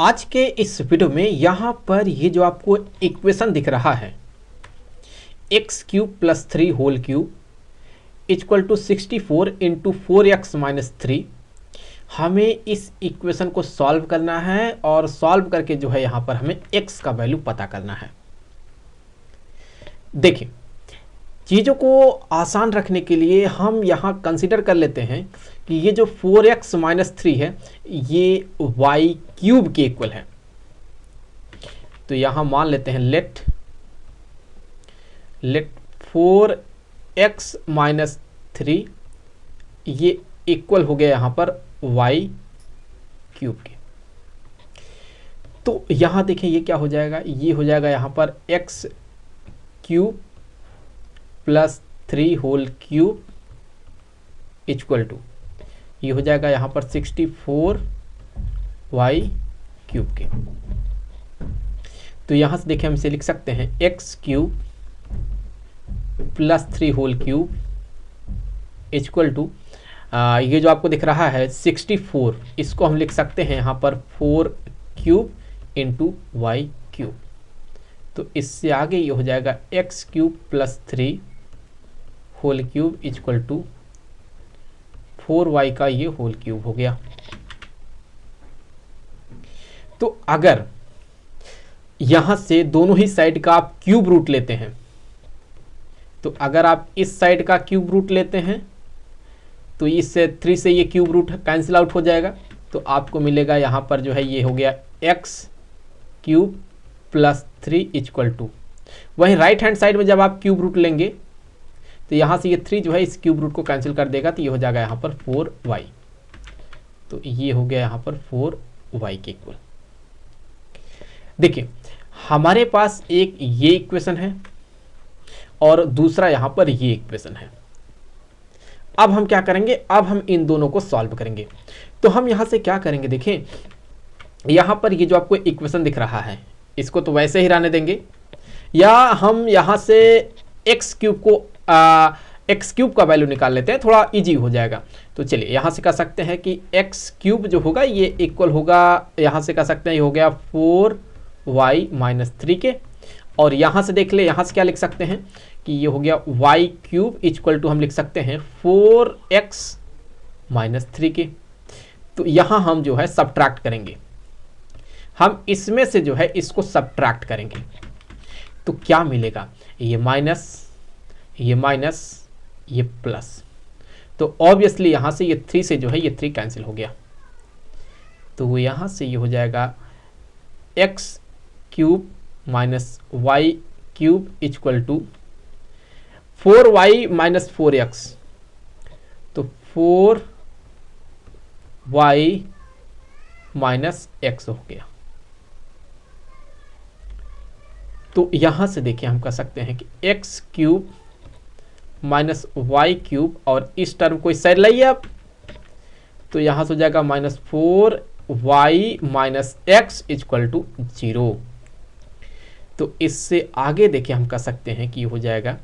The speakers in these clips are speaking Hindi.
आज के इस वीडियो में यहाँ पर ये जो आपको इक्वेशन दिख रहा है x cube plus 3 whole cube equal to 64 into 4x-3। हमें इस इक्वेशन को सॉल्व करना है और सॉल्व करके जो है यहाँ पर हमें x का वैल्यू पता करना है। देखिए, चीज़ों को आसान रखने के लिए हम यहाँ कंसीडर कर लेते हैं कि ये जो 4x-3 है ये y क्यूब के इक्वल है। तो यहाँ मान लेते हैं लेट 4x-3 ये इक्वल हो गया यहाँ पर y क्यूब के। तो यहाँ देखें ये क्या हो जाएगा, ये हो जाएगा यहाँ पर x cube plus 3 whole cube equal to ये हो जाएगा यहाँ पर 64 y क्यूब के। तो यहाँ से देखें हम इसे लिख सकते हैं x cube plus 3 whole cube equal to ये जो आपको दिख रहा है 64, इसको हम लिख सकते हैं यहाँ पर 4 क्यूब इंटू वाई क्यूब। तो इससे आगे ये हो जाएगा x cube plus 3 whole cube equal to 4y का ये होल क्यूब हो गया। तो अगर यहां से दोनों ही साइड का आप क्यूब रूट लेते हैं, तो अगर आप इस साइड का क्यूब रूट लेते हैं तो इस 3 से ये क्यूब रूट कैंसिल आउट हो जाएगा। तो आपको मिलेगा यहाँ पर जो है ये हो गया x cube plus 3 equal to, वहीं राइट हैंड साइड में जब आप क्यूब रूट लेंगे तो यहाँ से ये 3 जो है इस क्यूब रूट को कैंसिल कर देगा, तो ये हो जाएगा यहाँ पर 4y। तो ये हो गया यहाँ पर 4y के इक्वल। देखिए, हमारे पास एक ये इक्वेशन है और दूसरा यहाँ पर ये इक्वेशन है। अब हम क्या करेंगे, अब हम इन दोनों को सॉल्व करेंगे। तो हम यहाँ से क्या करेंगे, देखें यहाँ पर ये जो आपको इक्वेशन दिख रहा है इसको तो वैसे ही रहने देंगे, या हम यहाँ से एक्स क्यूब को एक्स क्यूब का वैल्यू निकाल लेते हैं, थोड़ा इजी हो जाएगा। तो चलिए यहाँ से कह सकते हैं कि एक्स क्यूब जो होगा ये इक्वल होगा, यहाँ से कह सकते हैं ये हो गया 4y-3 के। और यहाँ से देख ले, यहाँ से क्या लिख सकते हैं कि ये हो गया y क्यूब इक्वल टू हम लिख सकते हैं 4x-3 के। तो यहाँ हम जो है सब्ट्रैक्ट करेंगे, हम इसमें से जो है इसको सब्ट्रैक्ट करेंगे तो क्या मिलेगा, ये माइनस ये प्लस। तो ऑब्वियसली यहाँ से ये 3 से जो है ये 3 कैंसिल हो गया। तो यहाँ से ये हो जाएगा x cube minus y cube equal to 4y-4x, तो 4y-x हो गया। तो यहां से देखिए हम कह सकते हैं कि x cube minus y cube, और इस टर्म को इस साइड लाइए आप, तो यहां से हो जाएगा -4y-x इक्वल टू 0। तो इससे आगे देखिए हम कह सकते हैं कि हो जाएगा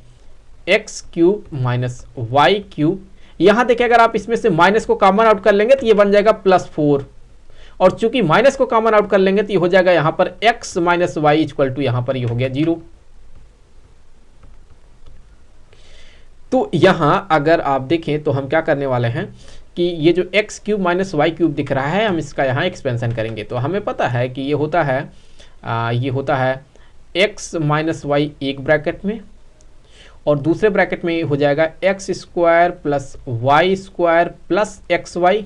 x cube minus y cube. यहाँ देखिए अगर आप इसमें से माइनस को कॉमन आउट कर लेंगे तो ये बन जाएगा +4, और चूंकि माइनस को कॉमन आउट कर लेंगे तो ये हो जाएगा यहाँ पर x minus y equal to यहाँ पर ये हो गया 0। तो यहाँ अगर आप देखें तो हम क्या करने वाले हैं कि ये जो x cube minus y cube दिख रहा है हम इसका यहाँ एक्सपेंशन करेंगे। तो हमें पता है कि ये होता है x माइनस वाई एक ब्रैकेट में, और दूसरे ब्रैकेट में हो जाएगा x square plus y square plus x y,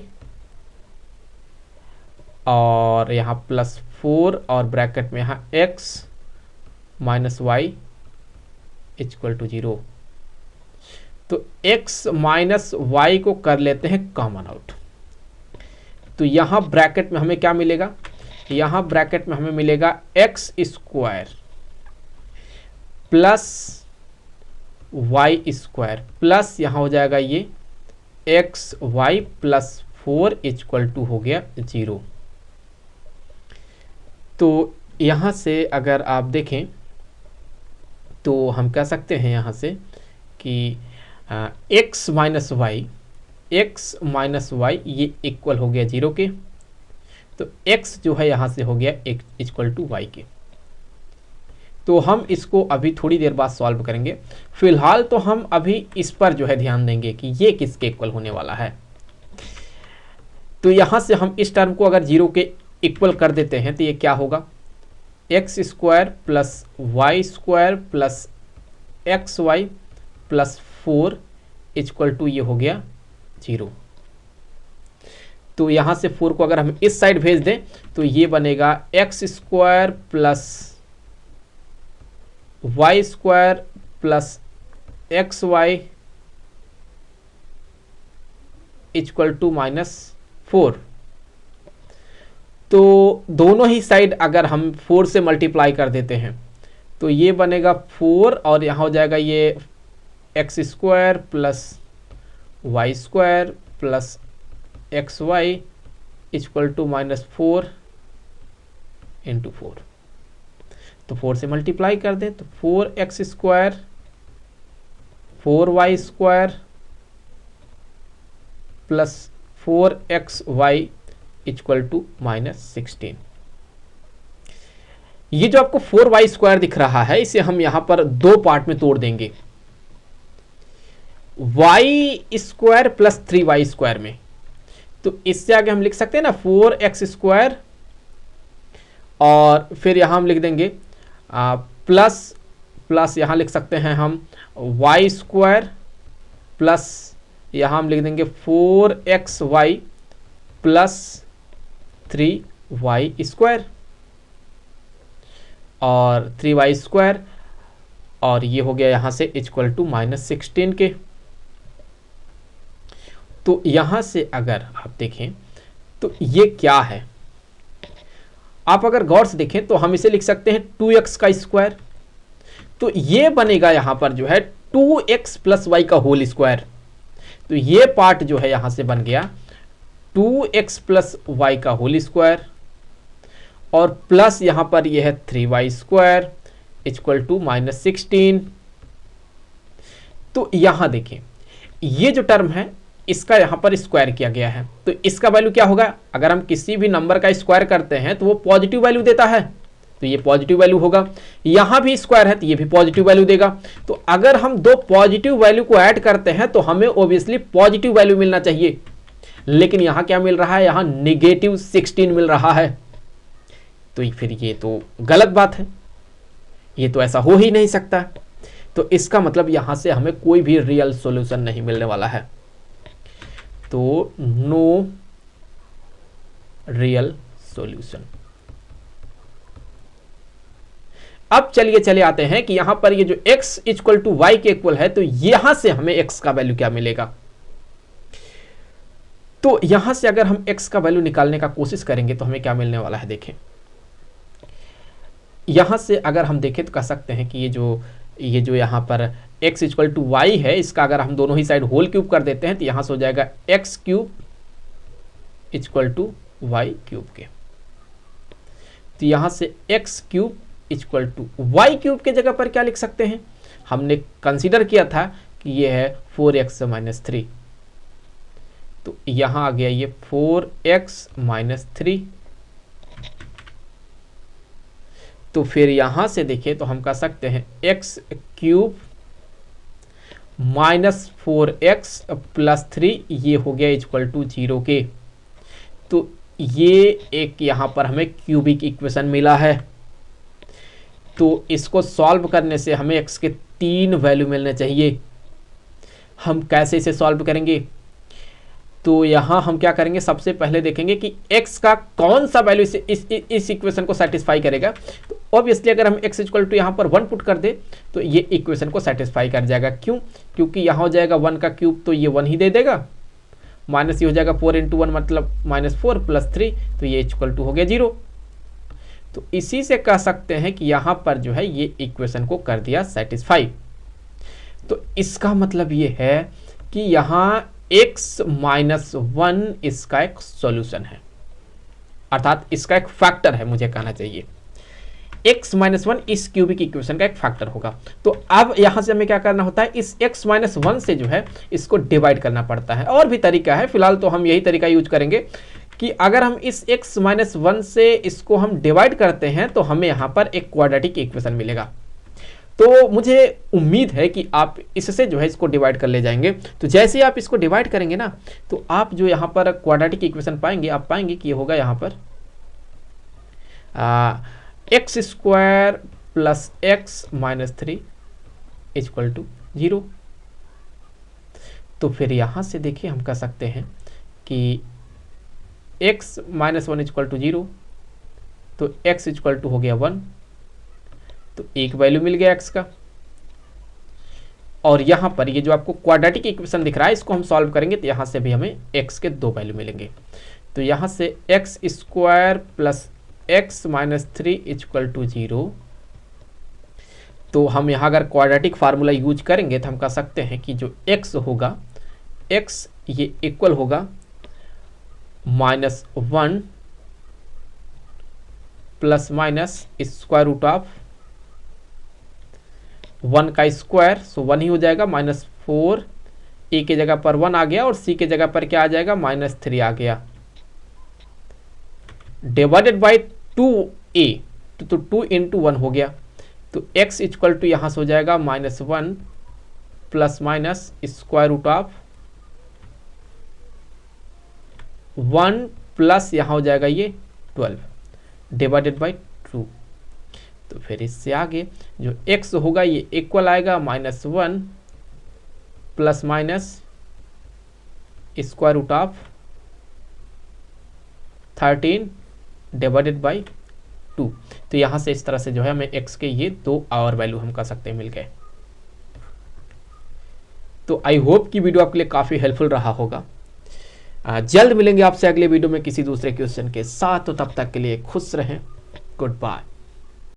और यहाँ +4, और ब्रैकेट में यहाँ x minus y equal to 0। तो x माइनस वाई को कर लेते हैं कॉमन आउट। तो यहाँ ब्रैकेट में हमें क्या मिलेगा, यहाँ ब्रैकेट में हमें मिलेगा x square plus y square plus यहाँ हो जाएगा ये x y plus 4 equal to हो गया 0। तो यहाँ से अगर आप देखें तो हम कह सकते हैं यहाँ से कि x माइनस वाई ये इक्वल हो गया 0 के। तो x जो है यहाँ से हो गया इक्वल टू वाई के। तो हम इसको अभी थोड़ी देर बाद सॉल्व करेंगे। फिलहाल तो हम अभी इस पर जो है ध्यान देंगे कि ये किसके इक्वल होने वाला है। तो यहाँ से हम इस टर्म को अगर 0 के इक्वल कर देते हैं तो ये क्या होगा, x square plus y square plus x y plus 4 equal to ये हो गया 0। तो यहाँ से 4 को अगर हम इस साइड भेज दें तो ये बनेगा x square plus y square plus x y equal to -4। तो दोनों ही साइड अगर हम 4 से मल्टीप्लाई कर देते हैं तो ये बनेगा 4 और यहाँ हो जाएगा ये x square plus y square plus x y equal to -4 into 4। तो 4 से मल्टीप्लाई कर दें तो 4x square 4y square plus 4xy equal to -16। ये जो आपको 4y स्क्वायर दिख रहा है इसे हम यहां पर दो पार्ट में तोड़ देंगे, y square plus 3y square में। तो इससे आगे हम लिख सकते हैं ना 4x स्क्वायर और फिर यहां हम लिख देंगे प्लस यहाँ लिख सकते हैं हम y स्क्वायर प्लस यहाँ हम लिख देंगे 4xy प्लस 3y स्क्वायर और 3y स्क्वायर और ये हो गया यहाँ से इक्वल टू -16 के। तो यहाँ से अगर आप देखें तो ये क्या है, आप अगर गौर से देखें तो हम इसे लिख सकते हैं 2x का स्क्वायर। तो ये बनेगा यहाँ पर जो है 2x प्लस वाई का होल स्क्वायर। तो ये पार्ट जो है यहाँ से बन गया 2x प्लस वाई का होल स्क्वायर और प्लस यहाँ पर यह है 3y स्क्वायर इक्वल टू -16। तो यहाँ देखें ये जो टर्म है इसका यहाँ पर स्क्वायर किया गया है। तो इसका वैल्यू क्या होगा, अगर हम किसी भी नंबर का स्क्वायर करते हैं तो वो पॉजिटिव वैल्यू देता है, तो ये पॉजिटिव वैल्यू होगा। यहाँ भी स्क्वायर है तो ये भी पॉजिटिव वैल्यू देगा। तो अगर हम दो पॉजिटिव वैल्यू को ऐड करते हैं तो हमें ऑब्वियसली पॉजिटिव वैल्यू मिलना चाहिए, लेकिन यहाँ क्या मिल रहा है, यहाँ -16 मिल रहा है। तो फिर ये तो गलत बात है, ये तो ऐसा हो ही नहीं सकता। तो इसका मतलब यहाँ से हमें कोई भी रियल सॉल्यूशन नहीं मिलने वाला है। तो नो रियल सॉल्यूशन। अब चले आते हैं कि यहां पर ये जो x इक्वल टू वाई के इक्वल है, तो यहां से हमें x का वैल्यू क्या मिलेगा। तो यहां से अगर हम x का वैल्यू निकालने का कोशिश करेंगे तो हमें क्या मिलने वाला है, देखें यहां से अगर हम देखें तो कह सकते हैं कि ये जो यहां पर x इक्वल टू वाई है, इसका अगर हम दोनों ही साइड होल क्यूब कर देते हैं तो यहां से हो जाएगा x cube equal to y cube के। तो यहां से x cube equal to y cube के जगह पर क्या लिख सकते हैं, हमने कंसीडर किया था कि ये है 4x - 3। तो यहां आ गया ये 4x - 3। तो फिर यहां से देखें तो हम कह सकते हैं x क्यूब -4x प्लस 3 ये हो गया इक्वल टू 0 के। तो ये एक यहां पर हमें क्यूबिक इक्वेशन मिला है। तो इसको सॉल्व करने से हमें x के 3 वैल्यू मिलने चाहिए। हम कैसे इसे सॉल्व करेंगे, तो यहां हम क्या करेंगे, सबसे पहले देखेंगे कि x का कौन सा वैल्यू इस इक्वेशन को सेटिस्फाई करेगा। तो ऑब्वियसली अगर हम x इक्वल टू यहाँ पर 1 पुट कर दे तो ये इक्वेशन को सेटिस्फाई कर जाएगा। क्यों, क्योंकि यहाँ हो जाएगा 1 का क्यूब तो ये 1 ही दे देगा, माइनस ये हो जाएगा 4 × 1 मतलब -4 प्लस 3, तो ये इक्वल टू हो गया 0। तो इसी से कह सकते हैं कि यहाँ पर जो है ये इक्वेशन को कर दिया सेटिस्फाई। तो इसका मतलब ये है कि यहाँ x - 1 इसका एक सॉल्यूशन है, अर्थात इसका एक फैक्टर है, मुझे कहना चाहिए x - 1 इस क्यूबिक इक्वेशन का एक फैक्टर होगा। तो अब यहां से हमें क्या करना होता है, इस x - 1 से जो है इसको डिवाइड करना पड़ता है। और भी तरीका है, फिलहाल तो हम यही तरीका यूज करेंगे कि अगर हम इस x माइनस 1 से इसको हम डिवाइड करते हैं तो हमें यहाँ पर एक क्वाड्रेटिक इक्वेशन मिलेगा। तो मुझे उम्मीद है कि आप इससे जो है इसको डिवाइड कर ले जाएंगे। तो जैसे ही आप इसको डिवाइड करेंगे ना, तो आप जो यहाँ पर क्वाड्रेटिक इक्वेशन पाएंगे, आप पाएंगे कि ये होगा यहाँ पर x square plus x minus 3 equal to 0। तो फिर यहाँ से देखिए हम कह सकते हैं कि x माइनस 1 इक्वल टू 0, तो x इक्वल टू हो गया 1, तो एक वैल्यू मिल गया x का। और यहाँ पर ये जो आपको क्वाड्रेटिक इक्वेशन दिख रहा है, इसको हम सॉल्व करेंगे तो यहाँ से भी हमें x के 2 वैल्यू मिलेंगे। तो यहाँ से x square plus x minus 3 equal to 0। तो हम यहाँ अगर क्वाड्रेटिक फार्मूला यूज करेंगे तो हम कह सकते हैं कि जो x होगा, x ये इक्वल होगा -1 plus minus square root of 1 का स्क्वायर, सो 1 ही हो जाएगा, -4, a के जगह पर 1 आ गया और c के जगह पर क्या आ जाएगा, -3 आ गया, डिवाइडेड बाई 2a, तो 2 इंटू 1 हो गया। तो x इक्वल टू यहाँ से हो जाएगा -1 plus minus square root of 1 plus यहाँ हो जाएगा ये 12 डिवाइडेड बाई 2। तो फिर इससे आगे जो x होगा ये इक्वल आएगा -1 plus minus square root of 13 divided by 2। तो यहाँ से इस तरह से जो है हमें x के ये 2 और वैल्यू हम कह सकते हैं मिल गए। तो आई होप कि वीडियो आपके लिए काफ़ी हेल्पफुल रहा होगा। जल्द मिलेंगे आपसे अगले वीडियो में किसी दूसरे क्वेश्चन के साथ। तो तब तक के लिए खुश रहें। Good bye.